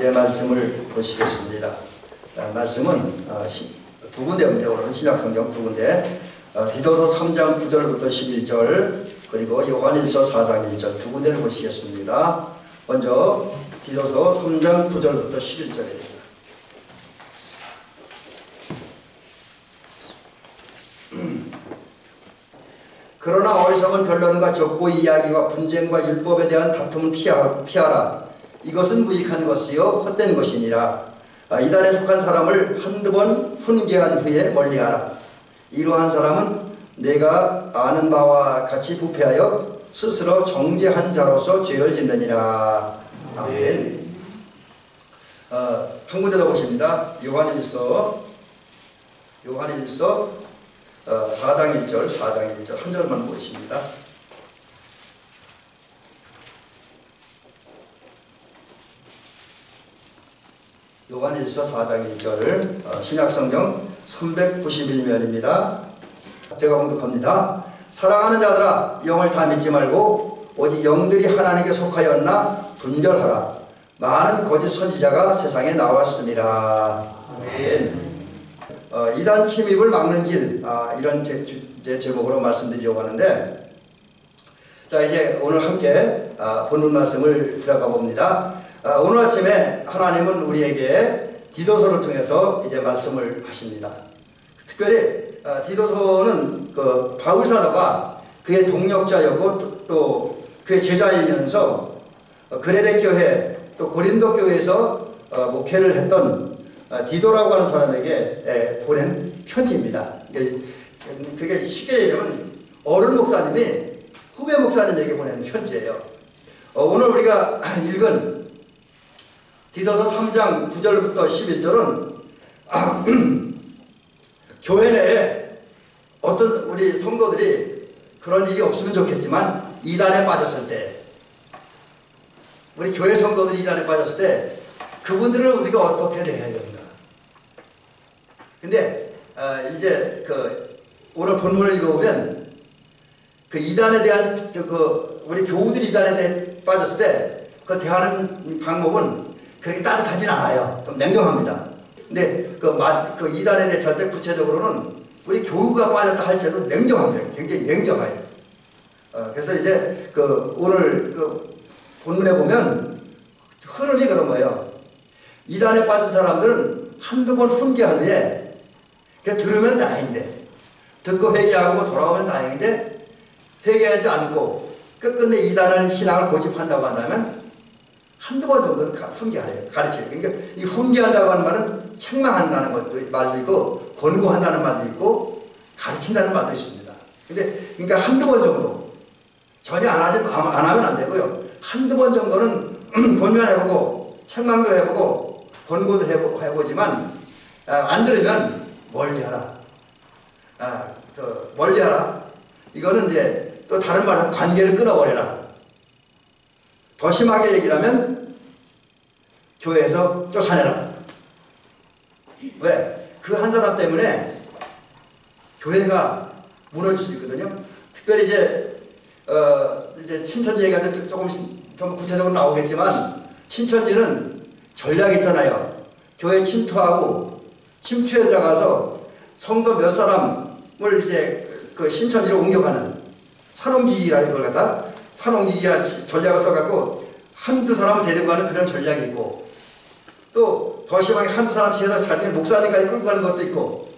이제 말씀을 보시겠습니다. 말씀은 두 군데입니다. 오늘은 신약성경 두 군데, 디도서 3장 9절부터 11절 그리고 요한일서 4장 1절 두 군데를 보시겠습니다. 먼저 디도서 3장 9절부터 11절입니다. 그러나 어리석은 변론과 적고 이야기와 분쟁과 율법에 대한 다툼은 피하라. 이것은 무익한 것이요 헛된 것이니라. 이단에 속한 사람을 한두 번 훈계한 후에 멀리하라. 이러한 사람은 내가 아는 바와 같이 부패하여 스스로 정죄한 자로서 죄를 짓느니라. 아멘. 한 군데 더 보십니다. 요한일서 4장 1절 한 절만 보십니다. 요한일서 4장 1절 신약성경 391면입니다. 제가 공독합니다. 사랑하는 자들아, 영을 다 믿지 말고 오직 영들이 하나님께 속하였나 분별하라. 많은 거짓 선지자가 세상에 나왔습니다. 아멘. 이단 침입을 막는 길, 이런 제목으로 말씀드리려고 하는데, 자, 이제 오늘 함께 본문 말씀을 들어가 봅니다. 오늘 아침에 하나님은 우리에게 디도서를 통해서 이제 말씀을 하십니다. 특별히 디도서는 그 바울 사도가 그의 동력자였고 또 그의 제자이면서 그레데 교회 또 고린도 교회에서 목회를 했던 디도라고 하는 사람에게 보낸 편지입니다. 그게 쉽게 얘기하면 어른 목사님이 후배 목사님에게 보낸 편지예요. 오늘 우리가 읽은 디도서 3장 9절부터 11절은 교회 내에 어떤 우리 성도들이 그런 일이 없으면 좋겠지만 이단에 빠졌을 때, 우리 교회 성도들이 이단에 빠졌을 때 그분들을 우리가 어떻게 대해야 됩니까? 근데 이제 오늘 본문을 읽어보면 그 이단에 대한 우리 교우들이 이단에 대해 빠졌을 때 그 대하는 방법은 그렇게 따뜻하진 않아요. 좀 냉정합니다. 근데 그 이단에 대해 절대 구체적으로는 우리 교우가 빠졌다 할지라도 냉정합니다. 굉장히 냉정해요. 그래서 이제 오늘 본문에 보면 흐름이 그런 거예요. 이단에 빠진 사람들은 한두 번 훈계한 후에 그냥 들으면 다행인데, 듣고 회개하고 돌아오면 다행인데, 회개하지 않고 끝끝내 이단을 신앙을 고집한다고 한다면 한두 번 정도는 훈계하래요. 가르쳐요. 그러니까 이 훈계한다고 하는 말은 책망한다는 것도 말도 있고, 권고한다는 말도 있고, 가르친다는 말도 있습니다. 그러니까 한두 번 정도, 전혀 안 하면 안 되고요. 한두 번 정도는 권면해보고, 책망도 해보고, 권고도 해보지만, 안 들으면 멀리하라. 멀리하라. 이거는 이제 또 다른 말은 관계를 끊어버려라. 더 심하게 얘기를 하면 교회에서 쫓아내라. 왜? 그 한 사람 때문에 교회가 무너질 수 있거든요. 특별히 이제 신천지 얘기하는데 조금 구체적으로 나오겠지만, 신천지는 전략이 있잖아요. 교회 침투하고 침투에 들어가서 성도 몇 사람을 이제 그 신천지로 옮겨가는 산옮기기라는 걸 갖다 산옮기기가 전략을 써갖고 한두 사람을 데리고 가는 그런 전략이 있고, 또 더 심하게 한두 사람씩 해서 자기가 목사님까지 끌고 가는 것도 있고,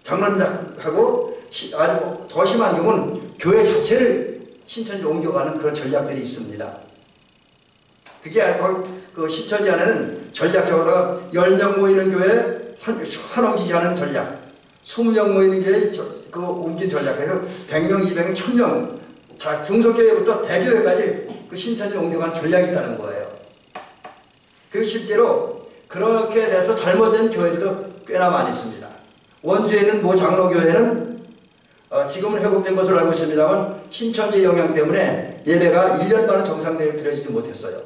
장로님하고 아주 더 심한 경우는 교회 자체를 신천지로 옮겨가는 그런 전략들이 있습니다. 그게 그 신천지 안에는 전략적으로 10명 모이는 교회 산옮기기 하는 전략, 20명 모이는 교회 옮긴 전략, 그래서 100명, 200명, 1000명, 중소교회부터 대교회까지 그 신천지를 옮겨가는 전략이 있다는 거예요. 그리고 실제로 그렇게 돼서 잘못된 교회들도 꽤나 많이 있습니다. 원주에는 모 장로교회는 지금은 회복된 것으로 알고 있습니다만, 신천지의 영향 때문에 예배가 1년 반은 정상대로 드려지지 못했어요.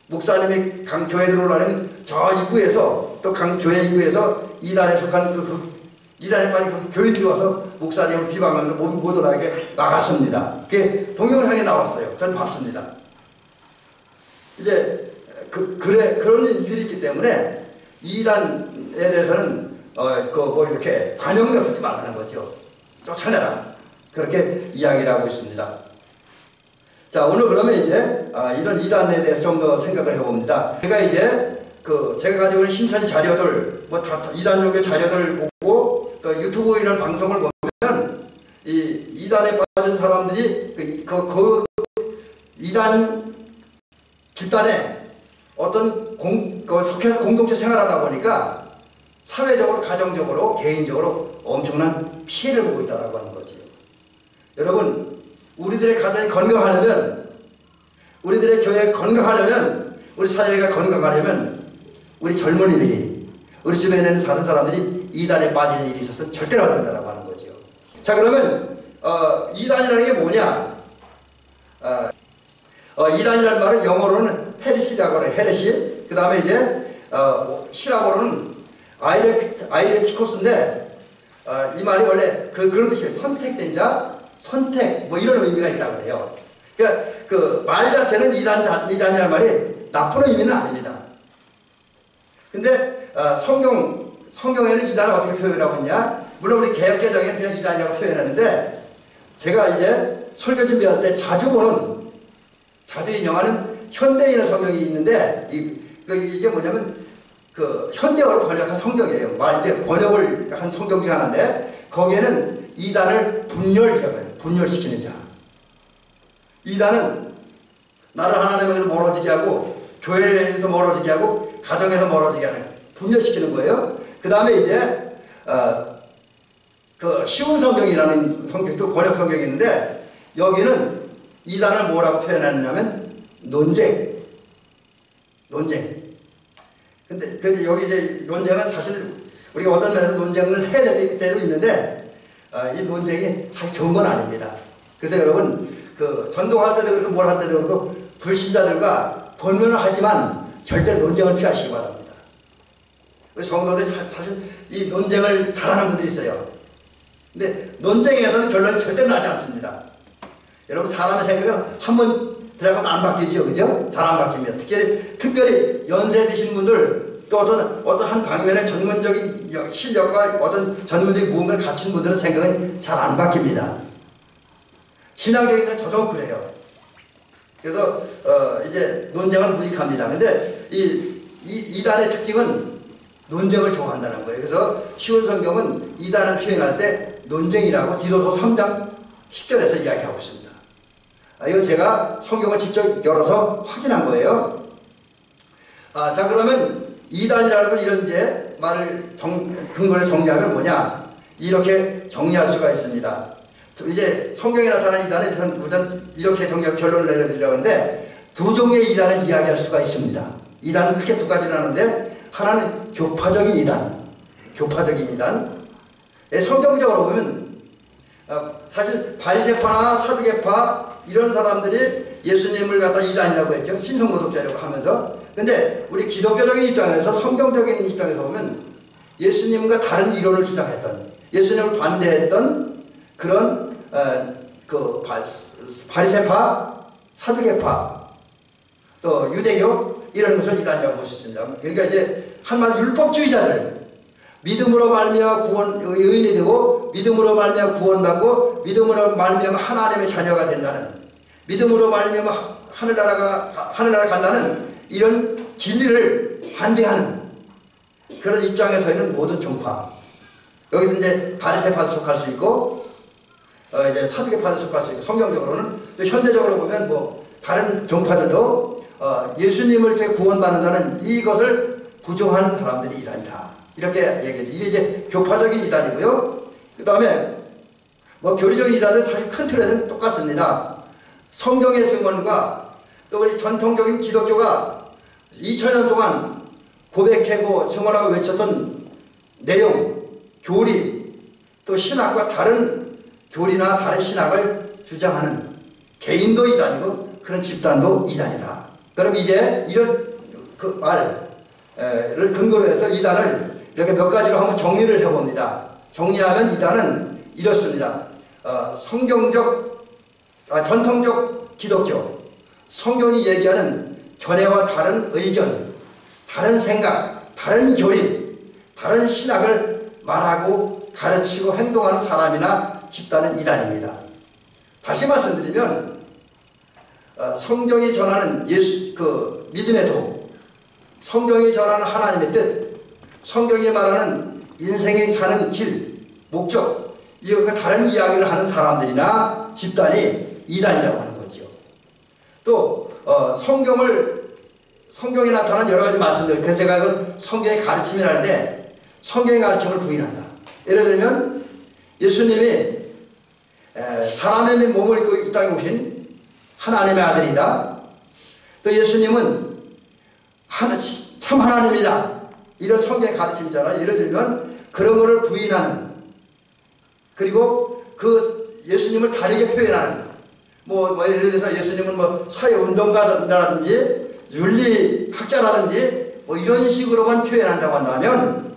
목사님이 강 교회 들어오려면 저 입구에서, 또 강 교회 입구에서 이단에 속한 이단에 빠진 그 교인들이 와서 목사님을 비방하면서 못 오게 막았습니다. 그게 동영상에 나왔어요. 전 봤습니다. 이제 그런 일들이 있기 때문에 이단에 대해서는 이렇게 관용을 하지 말라는 거죠. 쫓아내라. 그렇게 이야기를 하고 있습니다. 자, 오늘 그러면 이제 이런 이단에 대해서 좀 더 생각을 해봅니다. 제가 이제 제가 가지고 있는 신천지 자료들, 이단용의 자료들 보고 또 유튜브 이런 방송을 보면 이 이단에 빠진 사람들이 이단 집단에 어떤 속해서 공동체 생활하다 보니까 사회적으로, 가정적으로, 개인적으로 엄청난 피해를 보고 있다고 하는 거죠. 여러분, 우리들의 가정이 건강하려면, 우리들의 교회가 건강하려면, 우리 사회가 건강하려면 우리 젊은이들이, 우리 주변에 있는 다른 사람들이 이단에 빠지는 일이 있어서 절대로 안 된다고 하는 거죠. 자, 그러면 이단이라는 게 뭐냐? 이단이라는 말은 영어로는 헤레시라고 해요. 헤레시. 그 다음에 이제 시라고로는 아이레티코스인데 이 말이 원래 그런 뜻이에요. 선택된 자, 선택, 뭐 이런 의미가 있다고 해요. 그러니까 말 자체는 이단이라는 말이 나쁜 의미는 아닙니다. 근데 성경에는 이단을 어떻게 표현하고 있냐? 물론 우리 개역개정에는 그냥 이단이라고 표현하는데, 제가 이제 설교 준비할 때 자주 인용하는 현대인의 성경이 있는데, 이게 뭐냐면 현대어로 번역한 성경이에요. 이제 번역을 한 성경 중에 하나인데, 거기에는 이단을 분열이라고 해요. 분열시키는 자. 이단은 나를 하나님에서 멀어지게 하고, 교회에서 멀어지게 하고, 가정에서 멀어지게 하는, 분열시키는 거예요. 그 다음에 이제 쉬운 성경이라는 또 번역 성경이 있는데, 여기는 이단을 뭐라고 표현하느냐면 논쟁. 근데 여기 이제 논쟁은 사실 우리가 어떤 면에서 논쟁을 해야 될 때도 있는데, 이 논쟁이 사실 좋은 건 아닙니다. 그래서 여러분, 전도할 때도 그렇고 뭘 할 때도 그렇고 불신자들과 권면을 하지만 절대 논쟁을 피하시기 바랍니다. 성도들이 사실 이 논쟁을 잘하는 분들이 있어요. 근데 논쟁에서는 결론이 절대로 나지 않습니다. 여러분, 사람의 생각은 한번 들어가면 안 바뀌죠, 그죠? 잘 안 바뀝니다. 특별히 연세 드신 분들, 또 어떤 한 방면의 전문적인 실력과 어떤 전문적인 무언가를 갖춘 분들은 생각은 잘 안 바뀝니다. 신앙적인 데 더더욱 그래요. 그래서 이제 논쟁은 무익합니다. 근데 이단의 특징은 논쟁을 좋아한다는 거예요. 그래서 쉬운 성경은 이단을 표현할 때 논쟁이라고 디도서 3장 10절에서 이야기하고 있습니다. 이거 제가 성경을 직접 열어서 확인한 거예요. 자, 그러면 이단이라는 건 이런 이제 말을 근거로 정리하면 뭐냐? 이렇게 정리할 수가 있습니다. 이제 성경에 나타난 이단은 우선 이렇게 정리하고 결론을 내려드리려고 하는데, 두 종류의 이단을 이야기할 수가 있습니다. 이단은 크게 두 가지를 하는데, 하나는 교파적인 이단. 성경적으로 보면 사실 바리새파나 사두개파 이런 사람들이 예수님을 갖다 이단이라고 했죠. 신성모독자라고 하면서. 근데 우리 기독교적인 입장에서, 성경적인 입장에서 보면 예수님과 다른 이론을 주장했던, 예수님을 반대했던 그런 바리새파, 사두개파, 또 유대교 이런 것을 이단이라고 볼 수 있습니다. 그러니까 이제 한마디 율법주의자들, 믿음으로 말미암아 의인이 되고, 믿음으로 말미암아 구원받고, 믿음으로 말미암아 하나님의 자녀가 된다는, 믿음으로 말미암아 하늘나라 간다는 이런 진리를 반대하는 그런 입장에 서 있는 모든 종파. 여기서 이제 바리새파도 속할 수 있고, 이제 사두개파도 속할 수 있고, 성경적으로는 현대적으로 보면 뭐 다른 종파들도 예수님을 통해 구원받는다는 이것을 부정하는 사람들이 이단이다, 이렇게 얘기해요. 이게 이제 교파적인 이단이고요. 그 다음에 뭐 교리적인 이단은 사실 큰 틀에서는 똑같습니다. 성경의 증언과 또 우리 전통적인 기독교가 2000년 동안 고백하고 증언하고 외쳤던 내용, 교리, 또 신학과 다른 교리나 다른 신학을 주장하는 개인도 이단이고 그런 집단도 이단이다. 그럼 이제 이런 말을 근거로 해서 이단을 이렇게 몇 가지로 한번 정리를 해봅니다. 정리하면 이단은 이렇습니다. 전통적 기독교, 성경이 얘기하는 견해와 다른 의견, 다른 생각, 다른 교리, 다른 신학을 말하고 가르치고 행동하는 사람이나 집단은 이단입니다. 다시 말씀드리면 성경이 전하는 그 믿음의 도, 성경이 전하는 하나님의 뜻, 성경이 말하는 인생에 사는 길, 목적, 이거 다른 이야기를 하는 사람들이나 집단이 이단이라고 하는 거죠. 또 성경에 나타난 여러 가지 말씀들, 그래서 제가 이걸 성경의 가르침이라는데 성경의 가르침을 부인한다. 예를 들면 예수님이 사람의 몸을 입고 이 땅에 오신 하나님의 아들이다. 또 예수님은 참 하나님이다. 이런 성경의 가르침이잖아요. 예를 들면 그런 거를 부인하는, 그리고 그 예수님을 다르게 표현하는, 예를 들어서 예수님은 사회운동가라든지 윤리학자라든지 이런 식으로만 표현한다고 한다면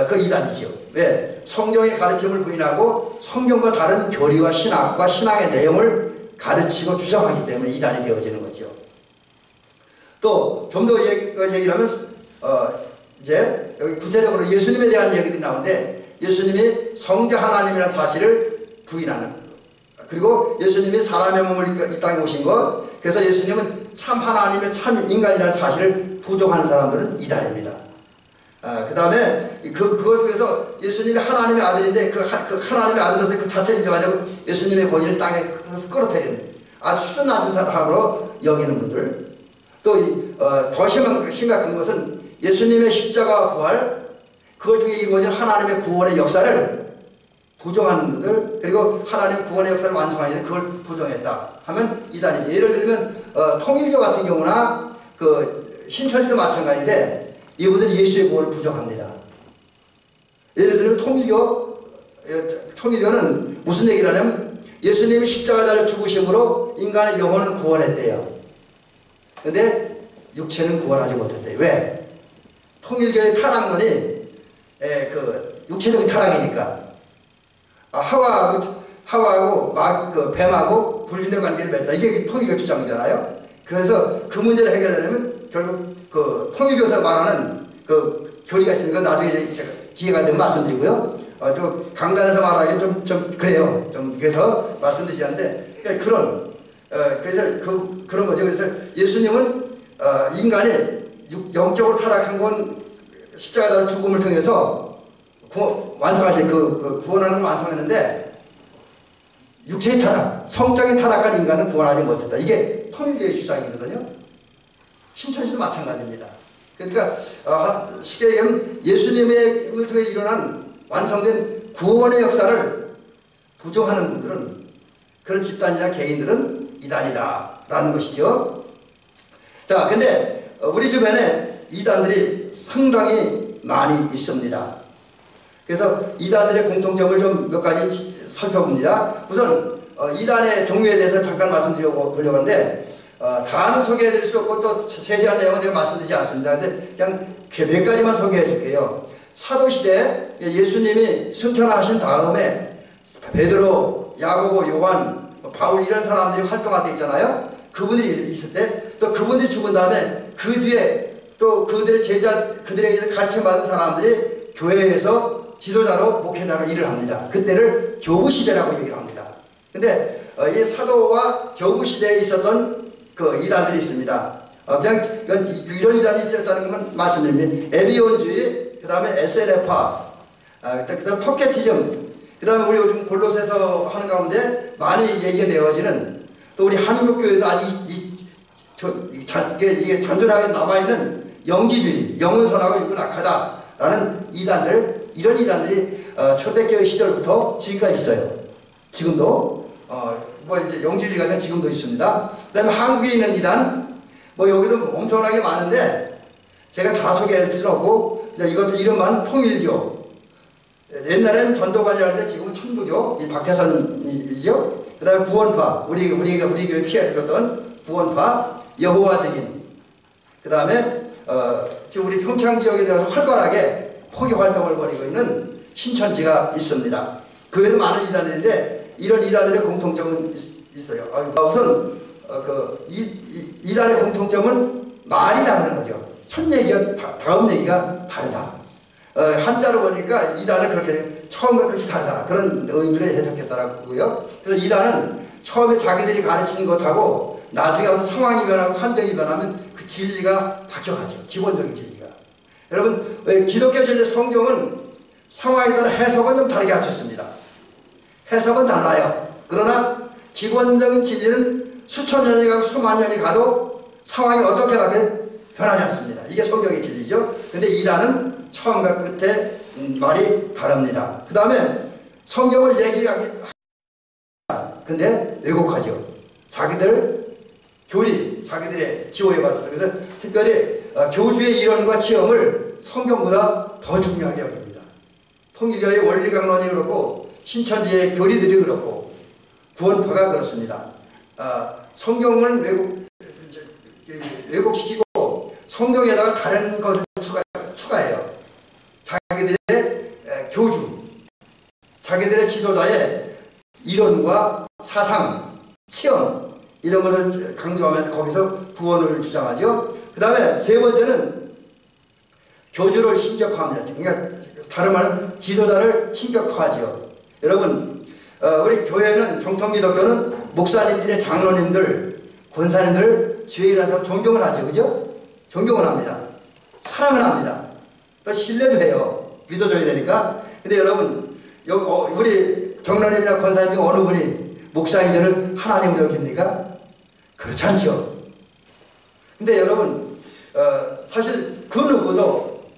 그 이단이죠. 왜? 성경의 가르침을 부인하고 성경과 다른 교리와 신학과 신앙의 내용을 가르치고 주장하기 때문에 이단이 되어지는 거죠. 또 좀 더 얘기를 하면 이제 여기 구체적으로 예수님에 대한 얘기들이 나오는데, 예수님이 성자 하나님이라는 사실을 부인하는, 그리고 예수님이 사람의 몸을 이 땅에 오신 것, 그래서 예수님은 참 하나님의 참 인간이라는 사실을 부정하는 사람들은 이단입니다. 그 다음에 그것에서 예수님이 하나님의 아들인데 그 하나님의 아들로서 그 자체를 인정하자고 예수님의 권위를 땅에 끌어들이는 아주 수준 낮은 사람으로 여기는 분들, 또 더 심각한 것은 예수님의 십자가 부활, 그걸 통해 이루어진 하나님의 구원의 역사를 부정하는 분들, 그리고 하나님의 구원의 역사를 완성하는데 그걸 부정했다 하면 이단이죠. 예를 들면 통일교 같은 경우나 그 신천지도 마찬가지인데 이분들이 예수의 구원을 부정합니다. 예를 들면 통일교는 무슨 얘기를 하냐면 예수님이 십자가 달려 죽으심으로 인간의 영혼을 구원했대요. 근데 육체는 구원하지 못했대요. 왜? 통일교의 타락론이 그 육체적인 타락이니까 하와하고 뱀하고 분리된 관계를 맺다. 이게 통일교 주장이잖아요. 그래서 그 문제를 해결하려면 결국 그 통일교에서 말하는 그 교리가 있으니까 나중에 제가 기회가 되면 말씀드리고요. 또 강단에서 말하기는 좀 그래요. 좀 그래서 말씀드리지 않는데 그래서 그런 거죠. 그래서 예수님은 인간이 영적으로 타락한 건 십자가 죽음을 통해서 완성하신 구원하는 걸 완성했는데 육체의 타락, 성적인 타락한 인간은 구원하지 못했다. 이게 통일교의 주장이거든요. 신천지도 마찬가지입니다. 그러니까 쉽게 얘기하면 예수님을 통해 일어난 완성된 구원의 역사를 부정하는 분들은, 그런 집단이나 개인들은 이단이다 라는 것이죠. 자, 근데 우리 주변에 이단들이 상당히 많이 있습니다. 그래서 이단들의 공통점을 좀 몇 가지 살펴봅니다. 우선 이단의 종류에 대해서 잠깐 말씀드리려고 하는데 다는 소개해드릴 수 없고 또 세세한 내용은 제가 말씀드리지 않습니다. 근데 그냥 몇 가지만 소개해 줄게요. 사도시대 예수님이 승천하신 다음에 베드로, 야고보, 요한, 바울 이런 사람들이 활동할 때 있잖아요. 그분들이 있을 때 또 그분들이 죽은 다음에 그 뒤에 또 그들의 그들에게 가르침받은 사람들이 교회에서 지도자로 목회자로 일을 합니다. 그때를 교부시대라고 얘기를 합니다. 근데 이 사도와 교부시대에 있었던 그 이단들이 있습니다. 그냥 이런 이단이 있었다는 것만 말씀드립니다. 에비온주의, 그 다음에 SNF파, 그 다음 토케티즘, 그 다음에 우리 요즘 골로새서 하는 가운데 많이 얘기가 되어지는, 또 우리 한국교회도 아직 이게 잔존하게 남아있는 영지주의, 영은 선하고 육은 악하다라는 이단들, 이런 이단들이 초대교회 시절부터 지금까지 있어요. 지금도 이제 영지주의 같은 지금도 있습니다. 그 다음에 한국에 있는 이단, 여기도 엄청나게 많은데 제가 다 소개할 수는 없고, 이것도 이름만 통일교. 옛날에는 전도관이라는데 지금은 천부교, 이 박태선이죠. 그 다음에 구원파, 우리 교회 피해를 줬던 구원파, 여호와 증인. 그 다음에 지금 우리 평창 지역에 들어서 활발하게 포교 활동을 벌이고 있는 신천지가 있습니다. 그 외에도 많은 이단들인데 이런 이단들의 공통점은 있어요. 우선 이단의 공통점은 말이 다르는 거죠. 첫 얘기와 다음 얘기가 다르다. 한자로 보니까 이단을 그렇게 처음과 끝이 다르다. 그런 의미로 해석했더라고요. 그래서 이단은 처음에 자기들이 가르치는 것하고 나중에 어떤 상황이 변하고 환경이 변하면 그 진리가 바뀌어가죠. 기본적인 진리가. 여러분, 기독교 진리 성경은 상황에 따라 해석은 좀 다르게 할 수 있습니다. 해석은 달라요. 그러나 기본적인 진리는 수천 년이 가고 수만 년이 가도 상황이 어떻게 변하지 않습니다. 이게 성경의 진리죠. 근데 이단은 처음과 끝에 말이 다릅니다. 그 다음에 성경을 얘기하기 근데 왜곡하죠. 자기들 교리, 자기들의 기호에 맞춰서. 그래서 특별히 교주의 이론과 체험을 성경보다 더 중요하게 여깁니다. 통일교의 원리강론이 그렇고 신천지의 교리들이 그렇고 구원파가 그렇습니다. 성경을 왜곡시키고 성경에다가 다른 것을 추가해요. 자기들의 교주, 자기들의 지도자의 이론과 사상, 체험 이런 것을 강조하면서 거기서 구원을 주장하죠. 그 다음에 세 번째는 교주를 신격화합니다. 그러니까 다른 말은 지도자를 신격화하죠. 여러분, 우리 교회는 정통기독교는 목사님들의 장로님들, 권사님들 주의라서 존경을 하죠. 그죠? 존경을 합니다. 사랑을 합니다. 또 신뢰도 해요. 믿어줘야 되니까. 근데 여러분, 여기 우리 장로님이나 권사님 중 어느 분이 목사님들을 하나님으로 여깁니까? 그렇지 않죠. 근데 여러분, 사실 그 누구도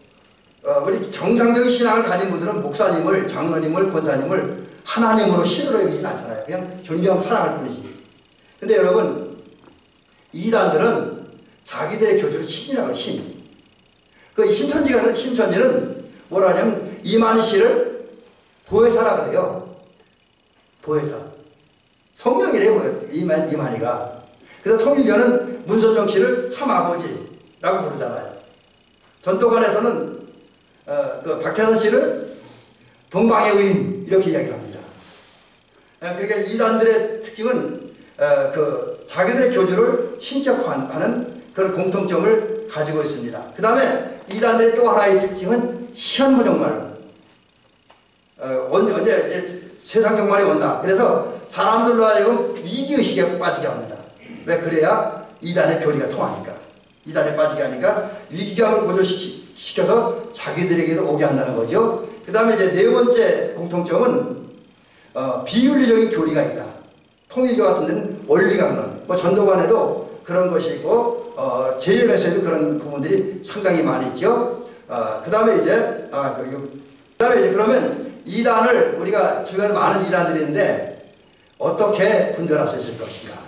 우리 정상적인 신앙을 가진 분들은 목사님을, 장로님을, 권사님을 하나님으로 신으로 여기진 않잖아요. 그냥 존경, 사랑할 뿐이지. 근데 여러분, 이단들은 자기들의 교주를 신이라고 해요. 신. 그 신천지는 뭐라 하냐면 이만희 씨를 보혜사라 그래요. 보혜사. 성령이래요. 이만희가. 그래서 통일교는 문선명 씨를 참 아버지라고 부르잖아요. 전도관에서는 그 박태선 씨를 동방의 의인 이렇게 이야기를 합니다. 그러니까 이단들의 특징은 자기들의 교주를 신격화하는 그런 공통점을 가지고 있습니다. 그 다음에 이단들의 또 하나의 특징은 시한부정말. 언제 세상 정말이 온다. 그래서 사람들로 하여금 위기의식에 빠지게 합니다. 왜 그래야 이단의 교리가 통하니까. 이단에 빠지게 하니까 위기감을 고조시켜서 자기들에게도 오게 한다는 거죠. 그 다음에 이제 네 번째 공통점은 비윤리적인 교리가 있다. 통일교 같은 데는 원리강론, 뭐 전도관에도 그런 것이 있고 제일에서도 그런 부분들이 상당히 많이 있죠. 그 다음에 이제 그러면 이단을 우리가 주변에 많은 이단들이 있는데 어떻게 분별할 수 있을 것인가?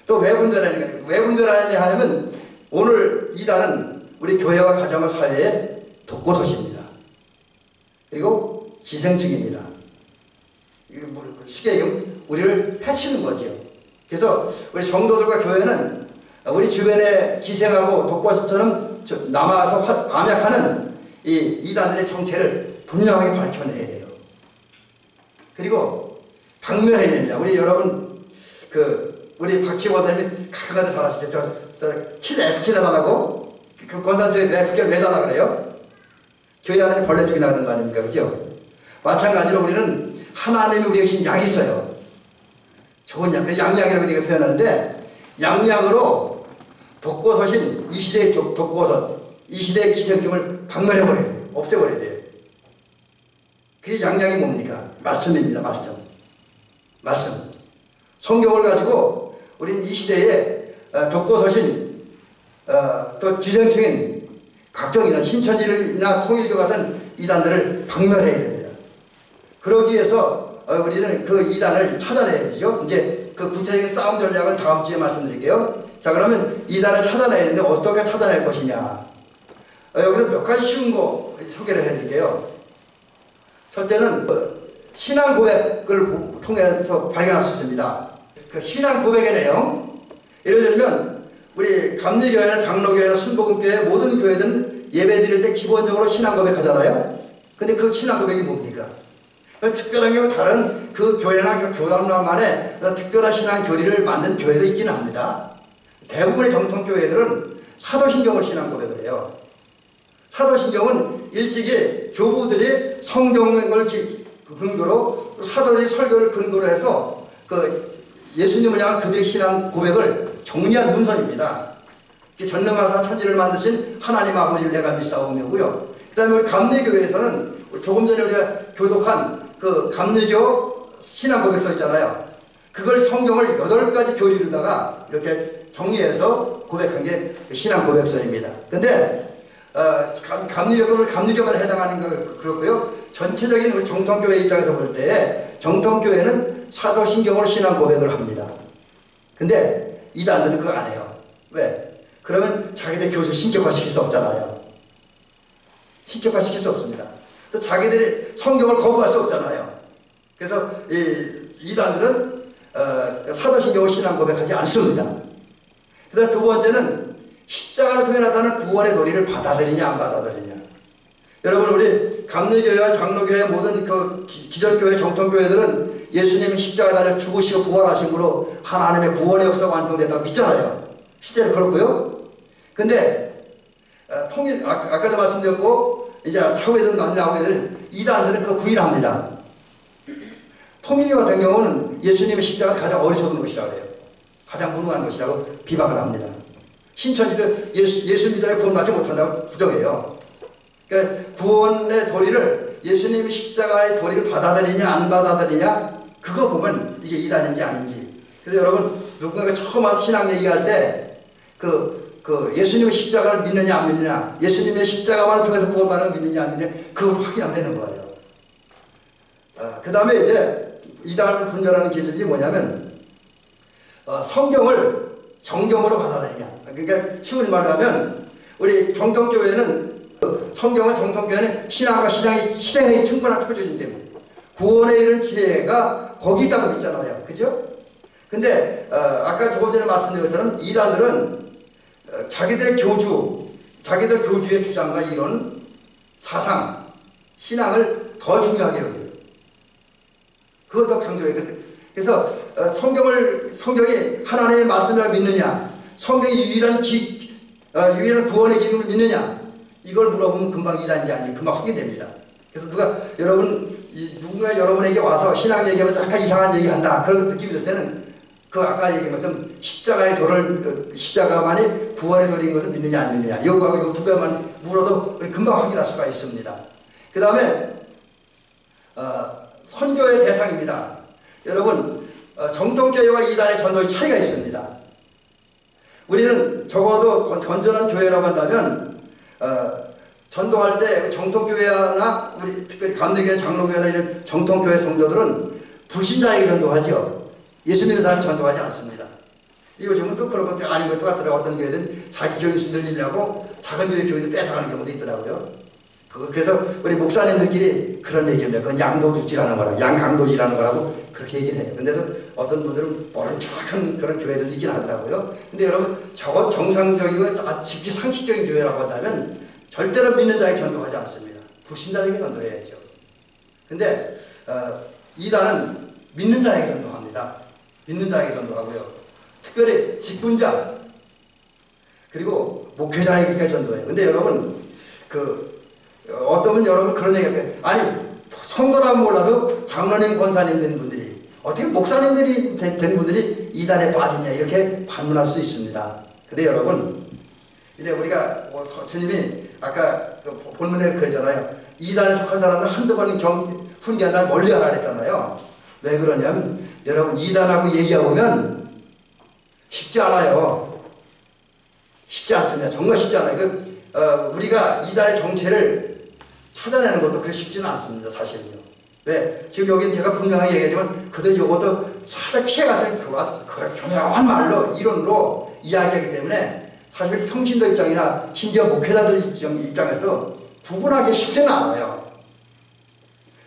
또 왜 분별하느냐 하면 오늘 이단은 우리 교회와 가정과 사회의 독고소시입니다. 그리고 기생충입니다. 쉽게 얘기하면 우리를 해치는 거죠. 그래서 우리 성도들과 교회는 우리 주변에 기생하고 독고소처럼 남아서 암약하는 이 이단들의 정체를 분명하게 밝혀내야 돼요. 그리고 박멸해야 됩니다. 우리 여러분 우리 박지원 원사님이 가까이 잘하시죠. F킬 해달라고? 그 권산주에 F킬 왜 달라고 그래요? 교회 안에 벌레 죽이나 그런 거 아닙니까? 그죠? 마찬가지로 우리는 하나님이 우리에게 주신 약이 있어요. 좋은 약. 양약이라고 우리가 표현하는데 양약으로 독고소신 이 시대의 독고소, 이 시대의 기생충을 박멸해버려야 돼요. 없애버려야 돼요. 그게 양약이 뭡니까? 말씀입니다. 말씀. 성경을 가지고 우리는 이 시대에 독고소신 또 기생충인 각종 이런 신천지나 통일교 같은 이단들을 박멸해야 됩니다. 그러기 위해서 우리는 그 이단을 찾아내야 되죠. 이제 그 구체적인 싸움 전략은 다음 주에 말씀드릴게요. 자, 그러면 이단을 찾아내야 되는데 어떻게 찾아낼 것이냐. 여기서 몇 가지 쉬운 거 소개를 해드릴게요. 첫째는 신앙 고백을 통해서 발견할 수 있습니다. 그 신앙 고백의 내용, 예를 들면 우리 감리교회나 장로교회나 순복음교회 모든 교회들은 예배 드릴 때 기본적으로 신앙 고백하잖아요. 근데 그 신앙 고백이 뭡니까? 특별한 경우 다른 그 교회나 그 교단만의 특별한 신앙 교리를 만든 교회도 있기는 합니다. 대부분의 정통교회들은 사도신경을 신앙 고백을 해요. 사도신경은 일찍이 교부들이 성경을 근거로 사도들이 설교를 근거로 해서 그 예수님을 향한 그들의 신앙 고백을 정리한 문서입니다. 전능하사 천지를 만드신 하나님 아버지를 내가 믿사오며고요. 그 다음에 우리 감리교회에서는 조금 전에 우리가 교독한 그 감리교 신앙 고백서 있잖아요. 그걸 성경을 8가지 교리로다가 이렇게 정리해서 고백한 게 신앙 고백서입니다. 근데 감리교만 해당하는 거 그렇고요. 전체적인 우리 정통교회 입장에서 볼 때 정통교회는 사도신경으로 신앙 고백을 합니다. 근데 이단들은 그거 안 해요. 왜? 그러면 자기들 교수 신격화시킬 수 없잖아요. 신격화시킬 수 없습니다. 또 자기들이 성경을 거부할 수 없잖아요. 그래서 이단들은 사도신경을 신앙 고백하지 않습니다. 그 다음 두 번째는 십자가를 통해 나타나는 구원의 도리를 받아들이냐 안 받아들이냐. 여러분 우리 감리교회와 장로교회 모든 그 기존교회 정통교회들은 예수님이 십자가에 달려 죽으시고 부활하심으로 하나님의 구원의 역사가 완성됐다고 믿잖아요. 실제로 그렇고요. 근데 아까도 말씀드렸고 이제 타후에도 많이 나오게들 이단들은 그거 부인합니다. 통일교 같은 경우는 예수님의 십자가가 가장 어리석은 것이라고 해요. 가장 무능한 것이라고 비방을 합니다. 신천지들 예수 믿어야 구원받지 못한다고 부정해요. 그러니까 구원의 도리를 예수님의 십자가의 도리를 받아들이냐 안 받아들이냐 그거 보면 이게 이단인지 아닌지. 그래서 여러분 누군가가 처음 와서 신앙 얘기할 때 예수님의 십자가를 믿느냐 안 믿느냐, 예수님의 십자가만을 통해서 구원받는 걸 믿느냐 안 믿느냐 그걸 확인하면 되는 거예요. 그 다음에 이제 이단을 분별하는 기준이 뭐냐면 성경을 정경으로 받아들이냐. 그러니까 쉬운 말로 하면 우리 정통교회는 성경은 정통교회는 신앙과 실행이 충분하게 펼쳐진다면 구원에 이른 지혜가 거기 있다고 믿잖아요. 그죠? 근데 아까 조금 전에 말씀드린 것처럼 이단들은 자기들 교주의 주장과 이론, 사상, 신앙을 더 중요하게 여겨요. 그걸 더 강조해요. 그래서 성경이 하나님의 말씀을 믿느냐, 성경이 유일한 구원의 기름을 믿느냐, 이걸 물어보면 금방 이단인지 아닌지 금방 확인됩니다. 그래서 누군가 여러분에게 와서 신앙 얘기하면서 약간 이상한 얘기한다 그런 느낌이 들 때는 아까 얘기한 것처럼 십자가만이 구원의 도리인 것을 믿느냐 안 믿느냐 이거하고 이 두 개만 물어도 우리 금방 확인할 수가 있습니다. 그 다음에 선교의 대상입니다. 여러분 정통교회와 이단의 전도의 차이가 있습니다. 우리는 적어도 건전한 교회라고 한다면 전도할 때 정통교회나 우리 특별히 감리교회, 장로교회나 이런 정통교회 성도들은 불신자에게 전도하죠. 예수 믿는 사람 전도하지 않습니다. 이거 정말 또 그런 것도 아닌 것도 같더라고요. 어떤 교회들은 자기 교인수 늘리려고 작은 교회 교인을 뺏어가는 경우도 있더라고요. 그래서 우리 목사님들끼리 그런 얘기합니다. 그건 양도주지라는 거라고, 양강도지라는 거라고 그렇게 얘기를 해요. 근데도 어떤 분들은 모른 척한 그런 교회들도 있긴 하더라고요. 근데 여러분 저것 정상적이고 아주 상식적인 교회라고 한다면 절대로 믿는 자에게 전도하지 않습니다. 불신자에게 전도해야죠. 근데 이단은 믿는 자에게 전도합니다. 믿는 자에게 전도하고요. 특별히 직분자 그리고 목회자에게 전도해요. 근데 여러분 어떤 분 여러분 그런 얘기해요. 아니 성도라면 몰라도 장로님 권사님 된 분들이 어떻게 목사님들이 된 분들이 이단에 빠지냐 이렇게 반문할 수도 있습니다. 근데 여러분 이제 우리가 주님이 아까 본문에 그랬잖아요. 이단에 속한 사람들 한두 번 훈계한다 멀리하라 그랬잖아요. 왜 그러냐면 여러분 이단하고 얘기해보면 쉽지 않아요. 쉽지 않습니다. 정말 쉽지 않아요. 우리가 이단의 정체를 찾아내는 것도 그렇게 쉽지는 않습니다. 사실은요. 네, 지금 여기는 제가 분명하게 얘기하지만 그들이 이것도 살짝 피해가서 그걸 교묘한 말로 이론으로 이야기하기 때문에 사실 평신도 입장이나 심지어 목회자들 입장에서 구분하기 쉽지는 않아요.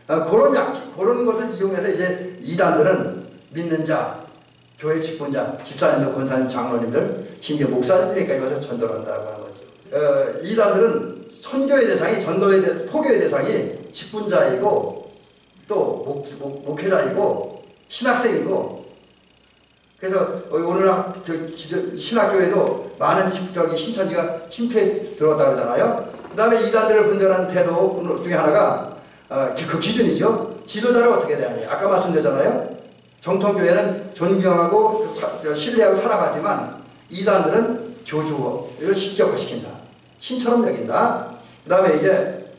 그런 것을 이용해서 이제 이단들은 믿는 자, 교회 직분자, 집사님들, 권사님, 장로님들, 심지어 목사님들에게 와서 전도를 한다고 하는 거죠. 이단들은 선교의 대상이 포교의 대상이 직분자이고 또 목회자이고 신학생이고, 그래서 오늘 신학교에도 많은 신천지가 침투에 들어왔다 그러잖아요. 그 다음에 이단들을 분별하는 태도 중에 하나가 그 기준이죠. 지도자를 어떻게 대하냐. 아까 말씀드렸잖아요. 정통교회는 존경하고 신뢰하고 사랑하지만 이단들은 교주를 신격화시킨다. 신처럼 여긴다. 그 다음에 이제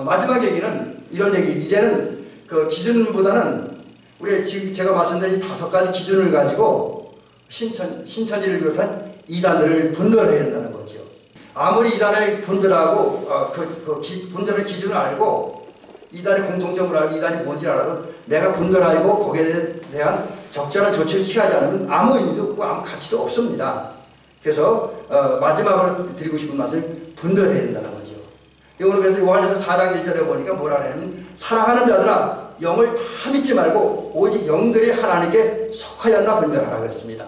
마지막 얘기는 이런 얘기. 이제는 그 기준보다는 우리 지금 제가 말씀드린 5가지 기준을 가지고 신천지를 비롯한 이단들을 분별해야 된다는 거죠. 아무리 이단을 분별하고 분별의 기준을 알고 이단의 공통점을 알고 이단이 뭔지 알아도 내가 분별하고 거기에 대한 적절한 조치를 취하지 않으면 아무 의미도 없고 아무 가치도 없습니다. 그래서 마지막으로 드리고 싶은 말씀은 분별해야 된다는 거죠. 오늘 그래서 요한에서 4장 1절에 보니까 뭐라 그러냐면 사랑하는 자들아 영을 다 믿지 말고 오직 영들이 하나님께 속하였나 분별하라 그랬습니다.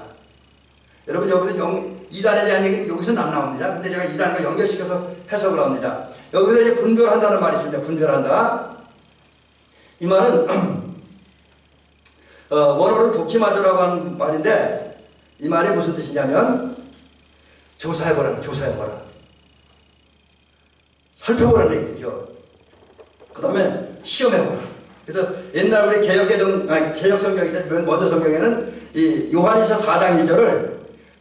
여러분 여기서 이단에 대한 얘기는 여기서는 안 나옵니다. 근데 제가 이단과 연결시켜서 해석을 합니다. 여기서 이제 분별한다는 말이 있습니다. 분별한다. 이 말은 원어로 도키마저라고 하는 말인데 이 말이 무슨 뜻이냐면 조사해보라. 살펴보라는 얘기죠. 그 다음에 시험해보라. 그래서 옛날 우리 개혁 성경에 먼저 성경에는 이 요한일서 4장 1절을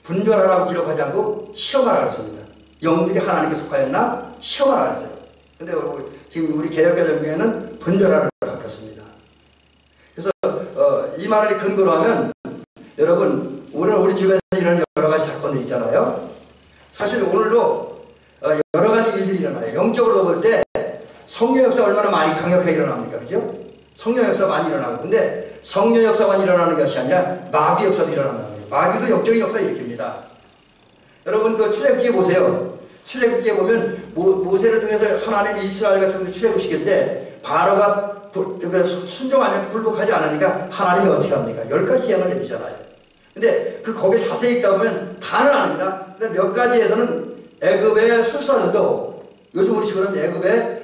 분별하라고 기록하지 않고 시험하라 그랬습니다. 영들이 하나님께 속하였나 시험하라 그랬어요. 근데 지금 우리 개혁성경에는 분별하라고 바뀌었습니다. 그래서 이 말을 근거로 하면 여러분 오늘 우리 집에서 일어나는 여러 가지 사건들 있잖아요. 사실 오늘도 여러 가지 일들이 일어나요. 영적으로 볼 때 성령 역사 얼마나 많이 강력하게 일어납니까? 그죠? 성령 역사 많이 일어나고. 근데 성령 역사만 일어나는 것이 아니라 마귀 역사도 일어난다는 거예요. 마귀도 영적인 역사 일으킵니다. 여러분 그 출애굽기에 보세요. 출애굽기에 보면 모세를 통해서 하나님이 이스라엘 백성들 출애굽시킬 때 바로가 순종하지 불복하지 않으니까 하나님이 어떻게 합니까? 10가지 예언을 내리잖아요. 근데 거기에 자세히 읽다 보면 다는 아닙니다. 근데 몇 가지에서는 애굽의 술사들도 요즘 우리 식으로는 애굽의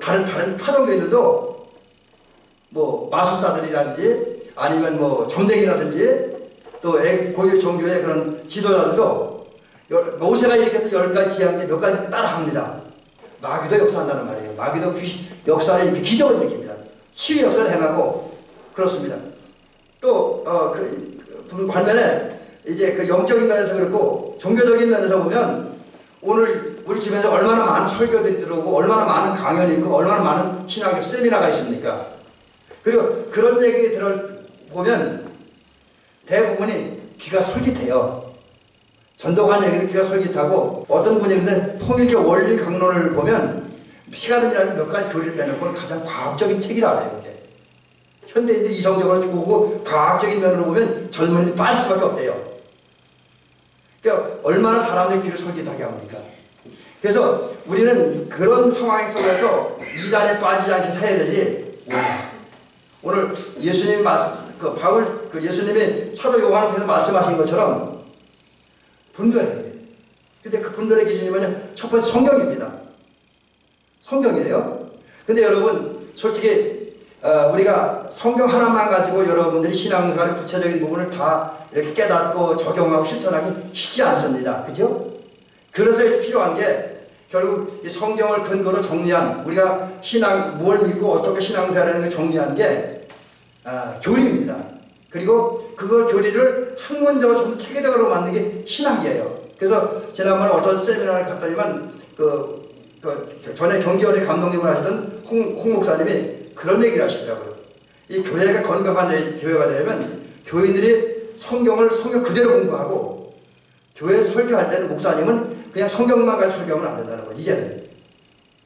다른 타종교인들도 마술사들이라든지 아니면 점쟁이라든지 또 고유 종교의 그런 지도자들도 모세가 일으켰던 10가지 재앙 몇 가지 따라합니다. 마귀도 역사한다는 말이에요. 마귀도 역사를 이렇게 기적을 일으킵니다. 치유 역사를 행하고 그렇습니다. 또 반면에 이제 그 영적인 면에서 그렇고 종교적인 면에서 보면 오늘 우리 집에서 얼마나 많은 설교들이 들어오고 얼마나 많은 강연이 있고 얼마나 많은 신학적 세미나가 있습니까? 그리고 그런 얘기 들어보면 대부분이 귀가 솔깃해요. 전도관 얘기도 귀가 솔깃하고 어떤 분이 근데 통일교 원리 강론을 보면 피가름이라는 몇 가지 교리를 빼놓고 가장 과학적인 책이라 해요. 이게. 현대인들이 이성적으로 보고 과학적인 면으로 보면 젊은이들이 빠질 수밖에 없대요. 그러니까 얼마나 사람들의 귀를 솔깃하게 합니까? 그래서 우리는 그런 상황 속에서 이단에 빠지지 않게 살아야 될 일이 오늘 예수님이 예수님이 사도 요한한테서 말씀하신 것처럼 분별해야 돼요. 근데 그 분별의 기준이 뭐냐? 첫 번째 성경입니다. 성경이에요. 근데 여러분 솔직히 우리가 성경 하나만 가지고 여러분들이 신앙생활의 구체적인 부분을 다 이렇게 깨닫고 적용하고 실천하기 쉽지 않습니다. 그죠? 그래서 필요한 게 결국 이 성경을 근거로 정리한 우리가 뭘 믿고 어떻게 신앙생활하는 걸 정리한 게 교리입니다. 그리고 그걸 교리를 학문적으로 좀 더 체계적으로 만든 게 신학이에요. 그래서 지난번에 어떤 세미나를 갔더니만 전에 경기원의 감독님을 하시던 홍 목사님이 그런 얘기를 하시더라고요. 이 교회가 건강한 교회가 되려면 교인들이 성경 그대로 공부하고 교회 설교할 때는 목사님은 그냥 성경만 가지고 설교하면 안 된다는 거죠. 이제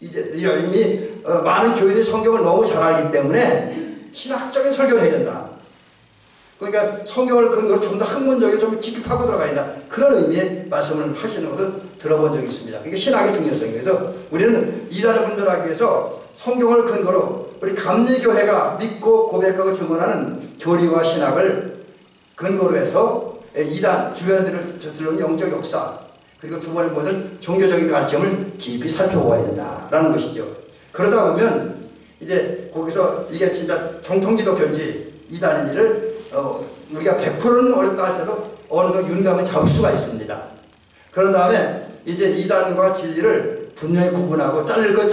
이미 많은 교인들이 성경을 너무 잘 알기 때문에 신학적인 설교를 해야 된다. 그러니까 성경을 근거로 좀 더 학문적이고 좀 깊이 파고 들어가야 된다. 그런 의미의 말씀을 하시는 것을 들어본 적이 있습니다. 그게 신학의 중요성이에요. 그래서 우리는 이단을 분별하기 위해서 성경을 근거로 우리 감리교회가 믿고 고백하고 증언하는 교리와 신학을 근거로 해서 이단 주변에 들어오는 영적 역사 그리고 주변의 모든 종교적인 가르침을 깊이 살펴보아야 된다라는 것이죠. 그러다 보면 이제 거기서 이게 진짜 정통기독교인지 이단인지를 우리가 100%는 어렵다 할지라도 어느 정도 윤곽을 잡을 수가 있습니다. 그런 다음에 이제 이단과 진리를 분명히 구분하고 자르고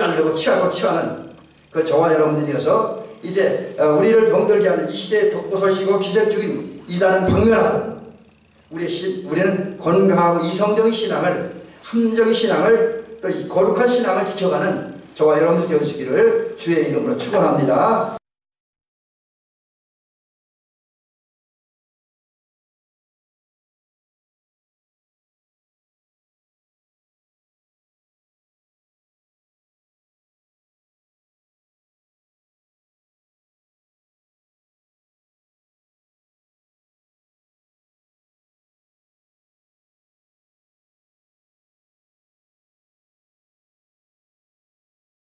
취하는 그 저와 여러분들이어서 이제 우리를 병들게 하는 이 시대의 독보설시고 기생적인 이단은 박멸하고 우리는 건강하고 이성적인 신앙을, 합리적인 신앙을, 또 이 거룩한 신앙을 지켜가는 저와 여러분들 되시기를 주의 이름으로 축원합니다.